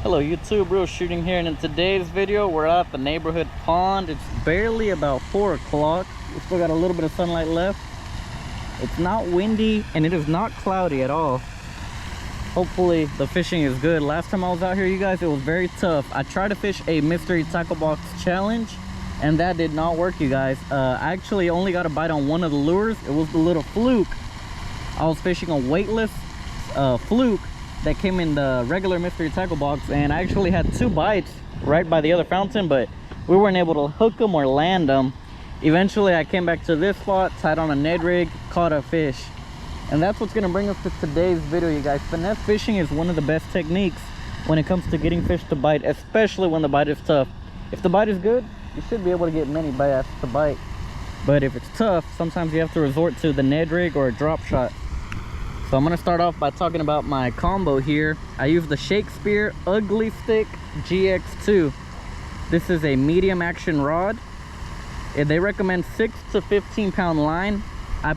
Hello YouTube, Real Shooting here, and in today's video we're at the neighborhood pond. It's barely about 4 o'clock. We still got a little bit of sunlight left. It's not windy and it is not cloudy at all. Hopefully the fishing is good. Last time I was out here, you guys, it was very tough. I tried to fish a mystery tackle box challenge and that did not work, you guys. I actually only got a bite on one of the lures. It was the little Fluke. I was fishing a weightless Fluke that came in the regular mystery tackle box, and I actually had 2 bites right by the other fountain, but we weren't able to hook them or land them. Eventually I came back to this spot, tied on a Ned rig, caught a fish, and that's what's going to bring us to today's video, you guys. Finesse fishing is one of the best techniques when it comes to getting fish to bite, especially when the bite is tough. If the bite is good, you should be able to get many bass to bite, but if it's tough, sometimes you have to resort to the Ned rig or a drop shot. So I'm going to start off by talking about my combo here. I use the Shakespeare Ugly Stick GX2. This is a medium action rod. They recommend 6 to 15 pound line. I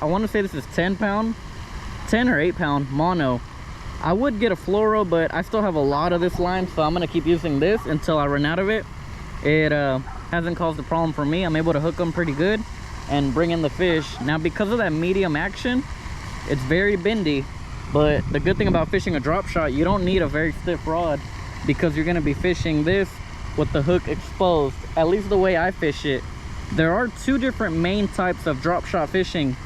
want to say this is 10 or 8 pound mono. I would get a fluoro, but I still have a lot of this line, so I'm going to keep using this until I run out of it. It hasn't caused a problem for me. I'm able to hook them pretty good and bring in the fish. Now, because of that medium action, it's very bendy, but the good thing about fishing a drop shot, you don't need a very stiff rod because you're going to be fishing this with the hook exposed, at least the way I fish it. There are 2 different main types of drop shot fishing.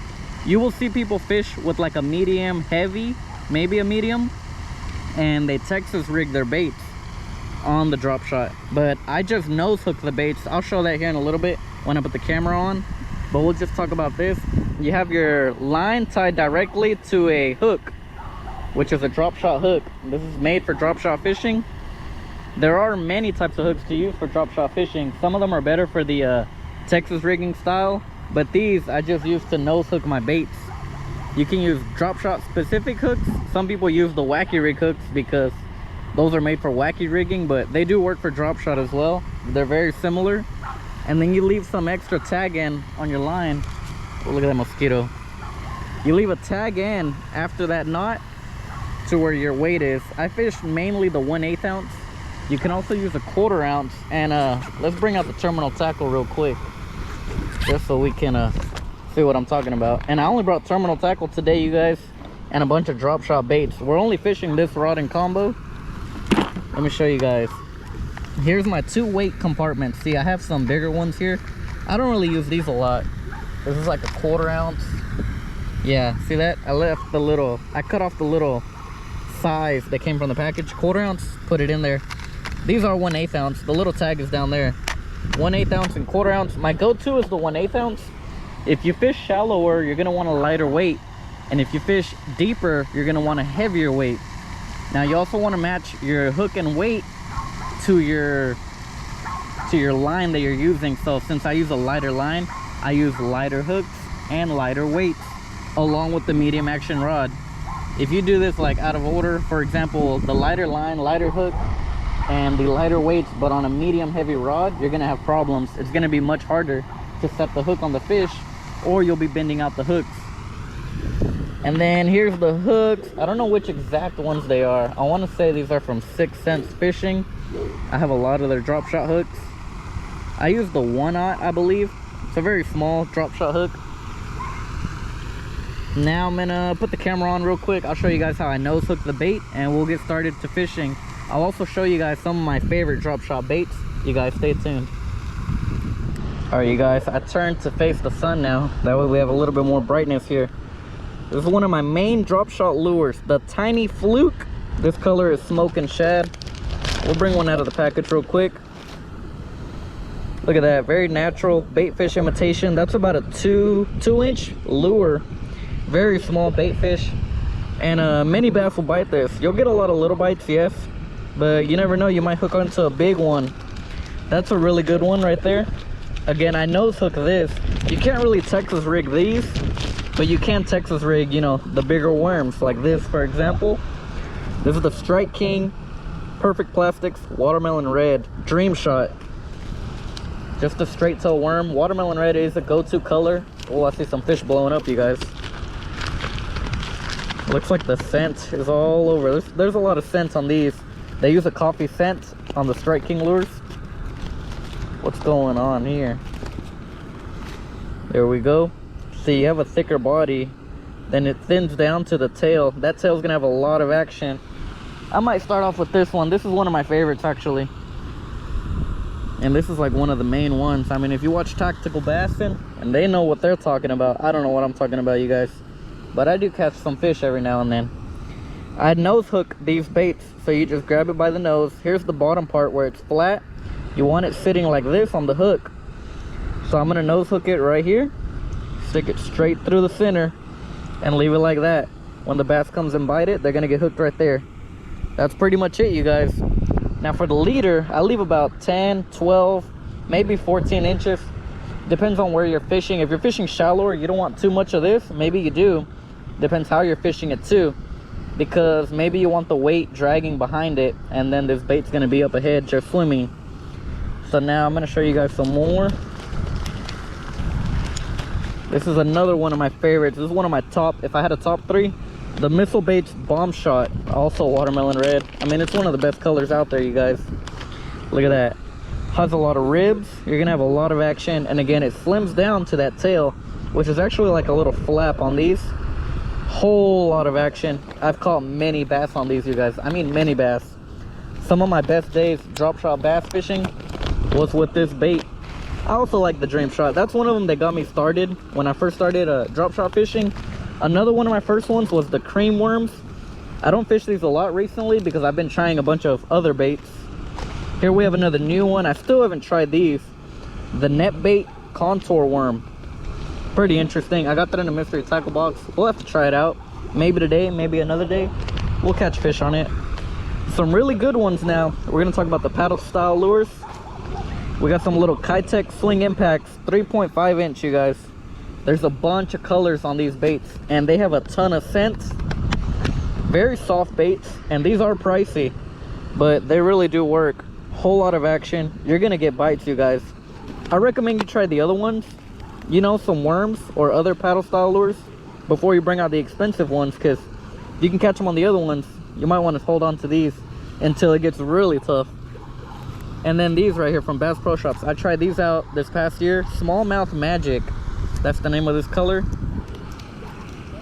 You will see people fish with like a medium heavy, maybe a medium, and they Texas rig their baits on the drop shot, but I just nose hook the baits. I'll show that here in a little bit when I put the camera on, but we'll just talk about this. You have your line tied directly to a hook, which is a drop shot hook. This is made for drop shot fishing. There are many types of hooks to use for drop shot fishing. Some of them are better for the Texas rigging style, but these I just use to nose hook my baits. You can use drop shot specific hooks. Some people use the wacky rig hooks because those are made for wacky rigging, but they do work for drop shot as well. They're very similar. And then you leave some extra tag in on your line. Oh, look at that mosquito. You leave a tag in after that knot to where your weight is. I fish mainly the 1/8 ounce. You can also use a 1/4 ounce. And let's bring out the terminal tackle real quick, just so we can see what I'm talking about. And I only brought terminal tackle today, you guys, and a bunch of drop shot baits. We're only fishing this rod and combo. Let me show you guys. Here's my 2 weight compartments. See, I have some bigger ones here. I don't really use these a lot. This is like a 1/4 ounce. Yeah, see that? I cut off the little size that came from the package. 1/4 ounce, put it in there. These are 1/8 ounce. The little tag is down there. 1/8 ounce and 1/4 ounce. My go-to is the 1/8 ounce. If you fish shallower, you're gonna want a lighter weight. And if you fish deeper, you're gonna want a heavier weight. Now, you also wanna match your hook and weight to your line that you're using. So since I use a lighter line, I use lighter hooks and lighter weights along with the medium action rod. If you do this like out of order, for example, the lighter line, lighter hook, and the lighter weights, but on a medium heavy rod, you're gonna have problems. It's gonna be much harder to set the hook on the fish, or you'll be bending out the hooks. And then here's the hooks. I don't know which exact ones they are. I want to say these are from 6 Sense Fishing. I have a lot of their drop shot hooks. I use the 1/0, I believe. It's a very small drop shot hook. Now I'm gonna put the camera on real quick. I'll show you guys how I nose hook the bait, and we'll get started to fishing. I'll also show you guys some of my favorite drop shot baits. You guys stay tuned. All right, you guys, I turned to face the sun now. That way we have a little bit more brightness here. This is one of my main drop shot lures, the tiny Fluke. This color is Smokin Shad. We'll bring one out of the package real quick. Look at that, very natural bait fish imitation. That's about a 2-inch lure. Very small bait fish, and many bass will bite this. You'll get a lot of little bites, yes, but you never know, you might hook onto a big one. That's a really good one right there. Again, I nose hook this. You can't really Texas rig these, but you can Texas rig, you know, the bigger worms like this, for example. This is the Strike King Perfect Plastics Watermelon Red Dream Shot. Just a straight tail worm. Watermelon red is a go-to color. Oh, I see some fish blowing up, you guys. Looks like the scent is all over. There's a lot of scent on these. They use a coffee scent on the Strike King lures. What's going on here? There we go. See, you have a thicker body, then it thins down to the tail. That tail's gonna have a lot of action. I might start off with this one. This is one of my favorites, actually. And this is like one of the main ones. I mean, if you watch Tactical Bassing, and they know what they're talking about. I don't know what I'm talking about, you guys. But I do catch some fish every now and then. I nose hook these baits, so you just grab it by the nose. Here's the bottom part where it's flat. You want it sitting like this on the hook. So I'm gonna nose hook it right here, stick it straight through the center, and leave it like that. When the bass comes and bite it, they're gonna get hooked right there. That's pretty much it, you guys. Now for the leader, I leave about 10, 12, maybe 14 inches. Depends on where you're fishing. If you're fishing shallower, you don't want too much of this. Maybe you do. Depends how you're fishing it too. Because maybe you want the weight dragging behind it, and then this bait's gonna be up ahead just swimming. So now I'm gonna show you guys some more. This is another one of my favorites. This is one of my top, if I had a top 3, the Missile Baits Bomb Shot, also watermelon red. I mean, it's one of the best colors out there, you guys. Look at that. Has a lot of ribs. You're gonna have a lot of action, and again, it slims down to that tail, which is actually like a little flap on these. Whole lot of action. I've caught many bass on these, you guys. I mean, many bass. Some of my best days drop shot bass fishing was with this bait. I also like the Dream Shot. That's one of them that got me started when I first started drop shot fishing. Another one of my first ones was the cream worms. I don't fish these a lot recently because I've been trying a bunch of other baits. Here we have another new one. I still haven't tried these. The net bait contour worm. Pretty interesting. I got that in a mystery tackle box. We'll have to try it out. Maybe today, maybe another day. We'll catch fish on it. Some really good ones now. We're gonna talk about the paddle style lures. We got some little Kitech Sling Impacts, 3.5 inch, you guys. There's a bunch of colors on these baits, and they have a ton of scent. Very soft baits, and these are pricey, but they really do work. Whole lot of action. You're gonna get bites, you guys. I recommend you try the other ones, you know, some worms or other paddle style lures, before you bring out the expensive ones, because you can catch them on the other ones. You might want to hold on to these until it gets really tough. And then these right here from Bass Pro Shops, I tried these out this past year. Smallmouth Magic, that's the name of this color.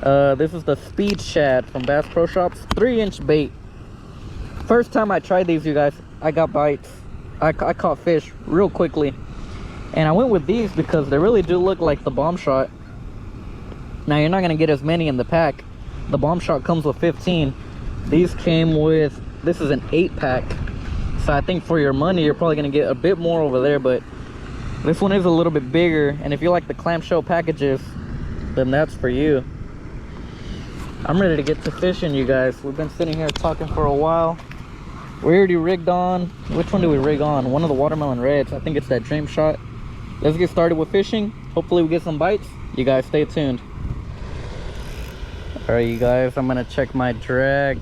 This is the Speed Shad from Bass Pro Shops, 3-inch bait. First time I tried these, you guys, I got bites. I caught fish real quickly, and I went with these because they really do look like the Bomb Shot. Now you're not gonna get as many in the pack. The Bomb Shot comes with 15. These came with, this is an 8-pack. So I think for your money, you're probably gonna get a bit more over there, but this one is a little bit bigger, and if you like the clamshell packages, then that's for you. I'm ready to get to fishing, you guys. We've been sitting here talking for a while. We already rigged on. Which one do we rig on? One of the watermelon reds. I think it's that Dream Shot. Let's get started with fishing. Hopefully we get some bites. You guys stay tuned. All right, you guys, I'm gonna check my drag.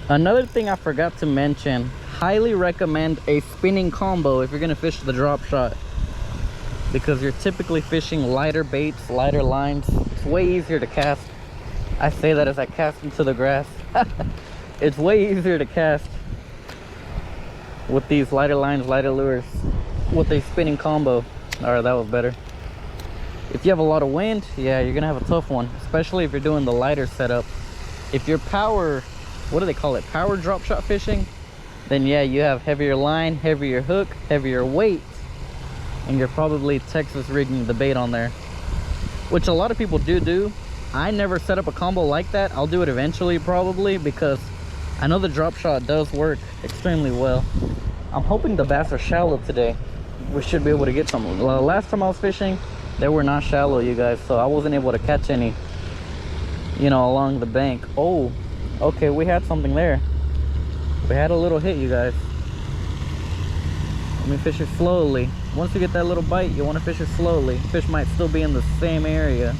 Another thing I forgot to mention, highly recommend a spinning combo if you're gonna fish the drop shot, because you're typically fishing lighter baits, lighter lines. It's way easier to cast. I say that as I cast into the grass. It's way easier to cast with these lighter lines, lighter lures, with a spinning combo. All right, that was better. If you have a lot of wind, yeah, you're gonna have a tough one, especially if you're doing the lighter setup. If you're power, what do they call it, power drop shot fishing, then yeah, you have heavier line, heavier hook, heavier weight, and you're probably Texas rigging the bait on there, which a lot of people do. I never set up a combo like that. I'll do it eventually probably, because I know the drop shot does work extremely well. I'm hoping the bass are shallow today. We should be able to get some. Last time I was fishing, they were not shallow, you guys, so I wasn't able to catch any, you know, along the bank. Oh, okay, we had something there. We had a little hit, you guys. Let me fish it slowly. Once you get that little bite, you want to fish it slowly. Fish might still be in the same area.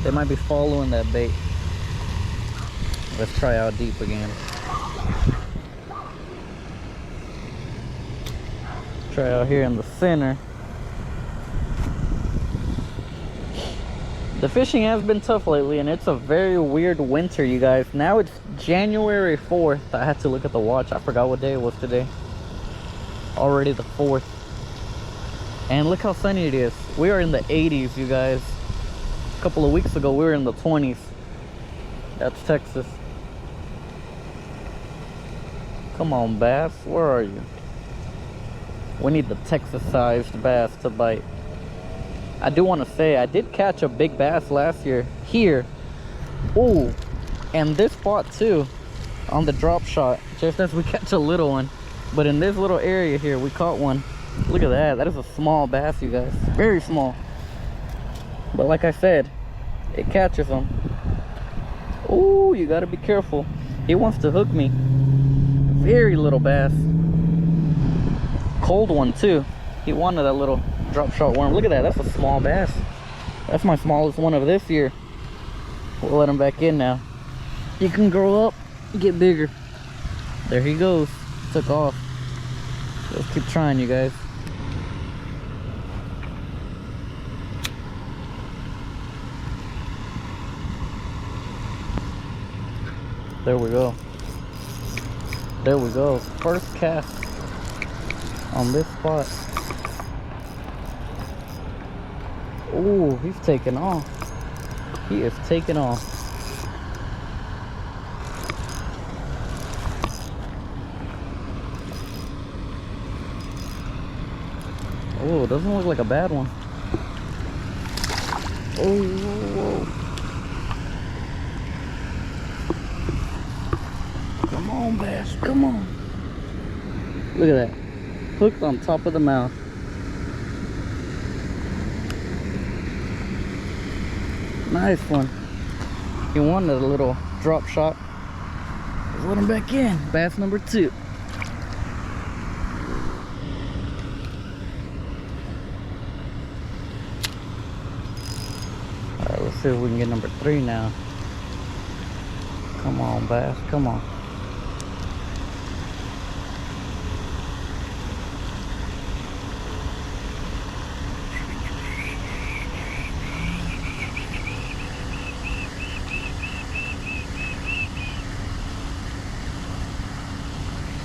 They might be following that bait. Let's try out deep again. Try out here in the center. The fishing has been tough lately, and it's a very weird winter, you guys. Now it's January 4th. I had to look at the watch. I forgot what day it was today. Already the 4th. And look how sunny it is. We are in the 80s, you guys. A couple of weeks ago, we were in the 20s. That's Texas. Come on, bass. Where are you? We need the Texas-sized bass to bite. I do want to say, I did catch a big bass last year here. Ooh, and this spot too, on the drop shot, just as we catch a little one. But in this little area here, we caught one. Look at that. That is a small bass, you guys. Very small. But like I said, it catches them. Ooh, you got to be careful. He wants to hook me. Very little bass. Cold one too. He wanted that little drop shot worm. Look at that. That's a small bass. That's my smallest one of this year. We'll let him back in now. You can grow up, get bigger. There he goes. Took off. Let's keep trying, you guys. There we go. There we go. First cast on this spot. Ooh, he's taking off. He is taking off. Oh, doesn't look like a bad one. Oh, whoa, whoa. Come on, bass, come on. Look at that. Hooked on top of the mouth. Nice one. He wanted a little drop shot. Let's let him back in. Bass number 2. Alright, let's see if we can get number 3 now. Come on, bass, come on.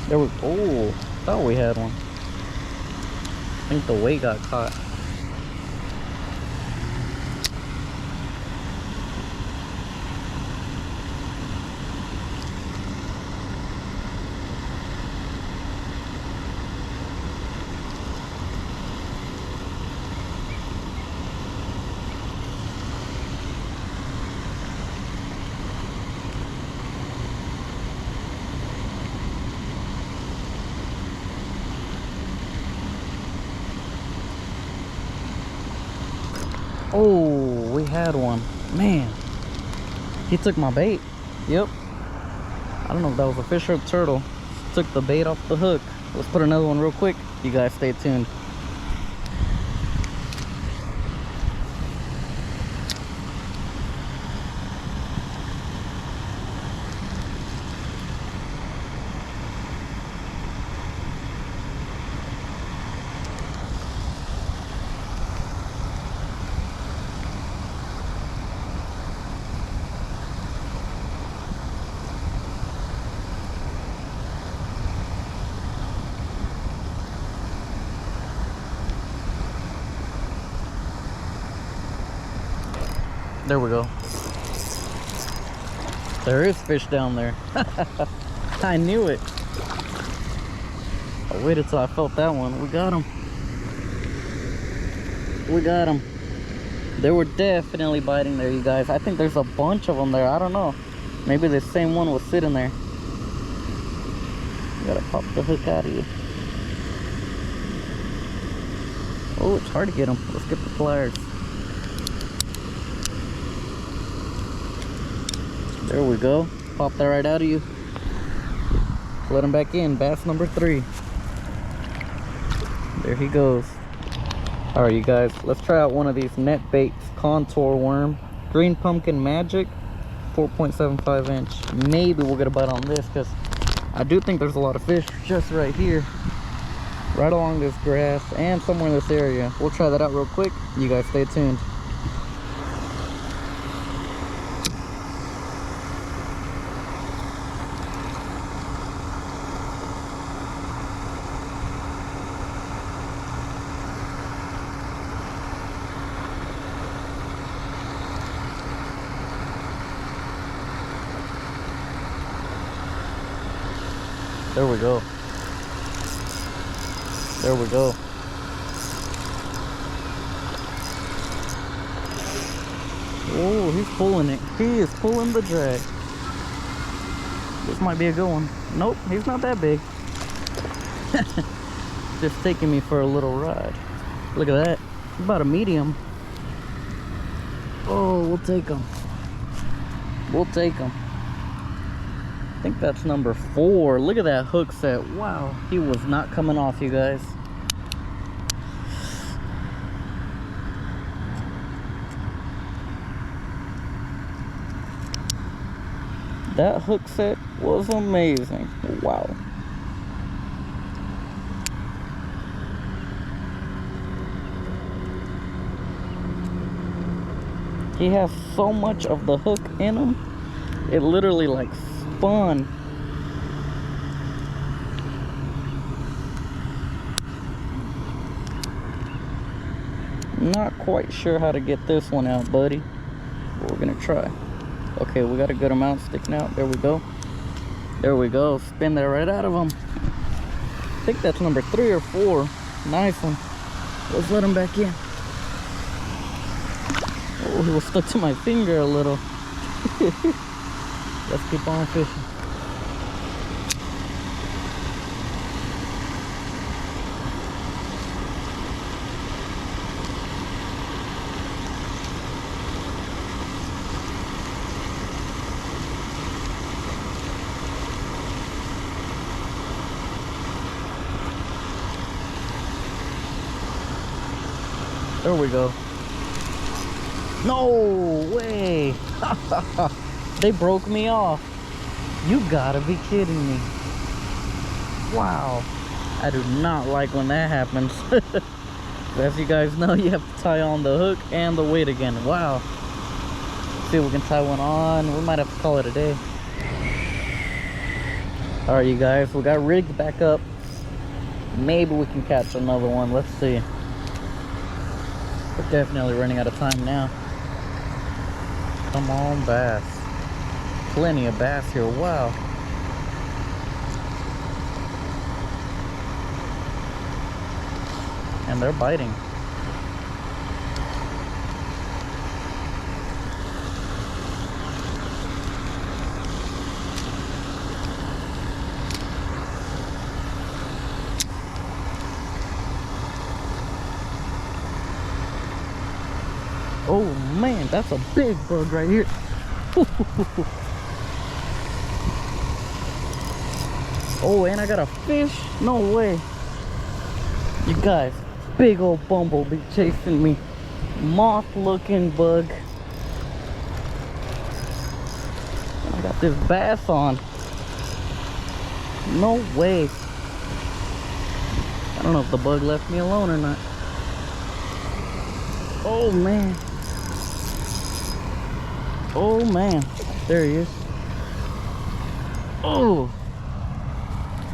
There was, oh, thought we had one. I think the weight got caught. Oh, we had one. Man, he took my bait. Yep. I don't know if that was a fish or a turtle. Took the bait off the hook. Let's put another one real quick. You guys stay tuned. There we go. There is fish down there. I knew it. I waited till I felt that one. We got him. We got him. They were definitely biting there, you guys. I think there's a bunch of them there. I don't know. Maybe the same one was sitting there. You gotta pop the hook out of you. Oh, it's hard to get them. Let's get the pliers. There we go. Pop that right out of you. Let him back in. Bass number 3. There he goes. Alright, you guys. Let's try out one of these net baits. Contour worm. Green Pumpkin Magic. 4.75 inch. Maybe we'll get a bite on this because I do think there's a lot of fish just right here. Right along this grass and somewhere in this area. We'll try that out real quick. You guys stay tuned. There we go. There we go. Oh, he's pulling it. He is pulling the drag. This might be a good one. Nope, he's not that big. Just taking me for a little ride. Look at that. About a medium. Oh, we'll take him. We'll take him. I think that's number 4. Look at that hook set. Wow, he was not coming off, you guys. That hook set was amazing. Wow. He has so much of the hook in him. It literally like spun. Not quite sure how to get this one out, buddy. But we're gonna try. Okay, we got a good amount sticking out. There we go. There we go. Spin that right out of him. I think that's number 3 or 4. Nice one. Let's let him back in. Oh, he was stuck to my finger a little. Let's keep on fishing. There we go. No way. They broke me off. You gotta be kidding me. Wow. I do not like when that happens. As you guys know, you have to tie on the hook and the weight again. Wow. Let's see if we can tie one on. We might have to call it a day. Alright, you guys, we got rigged back up. Maybe we can catch another one. Let's see. We're definitely running out of time now. Come on, bass. Plenty of bass here. Wow. And they're biting. Oh man, that's a big bug right here. Oh, and I got a fish? No way. You guys, big old bumblebee chasing me. Moth looking bug. I got this bass on. No way. I don't know if the bug left me alone or not. Oh man. Oh man, there he is. Oh,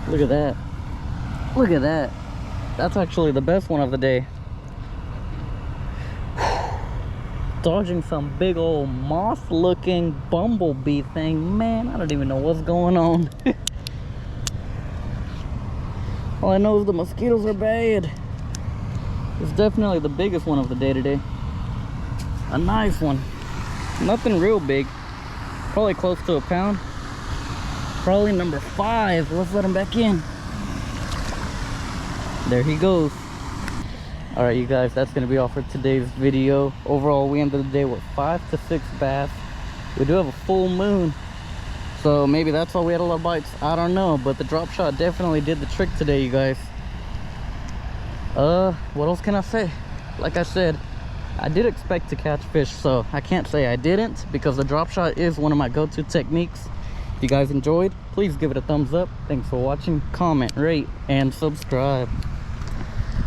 look at that. Look at that. That's actually the best one of the day. Dodging some big old moth looking bumblebee thing. Man, I don't even know what's going on. All I know is the mosquitoes are bad. It's definitely the biggest one of the day today. A nice one. Nothing real big. Probably close to a pound. Probably number 5. Let's let him back in. There he goes. Alright, you guys, that's going to be all for today's video. Overall, we ended the day with 5 to 6 bass. We do have a full moon, so maybe that's why we had a lot of bites. I don't know, but the drop shot definitely did the trick today, you guys. What else can I say? Like I said, I did expect to catch fish, so I can't say I didn't, because the drop shot is one of my go-to techniques. If you guys enjoyed, please give it a thumbs up. Thanks for watching. Comment, rate, and subscribe.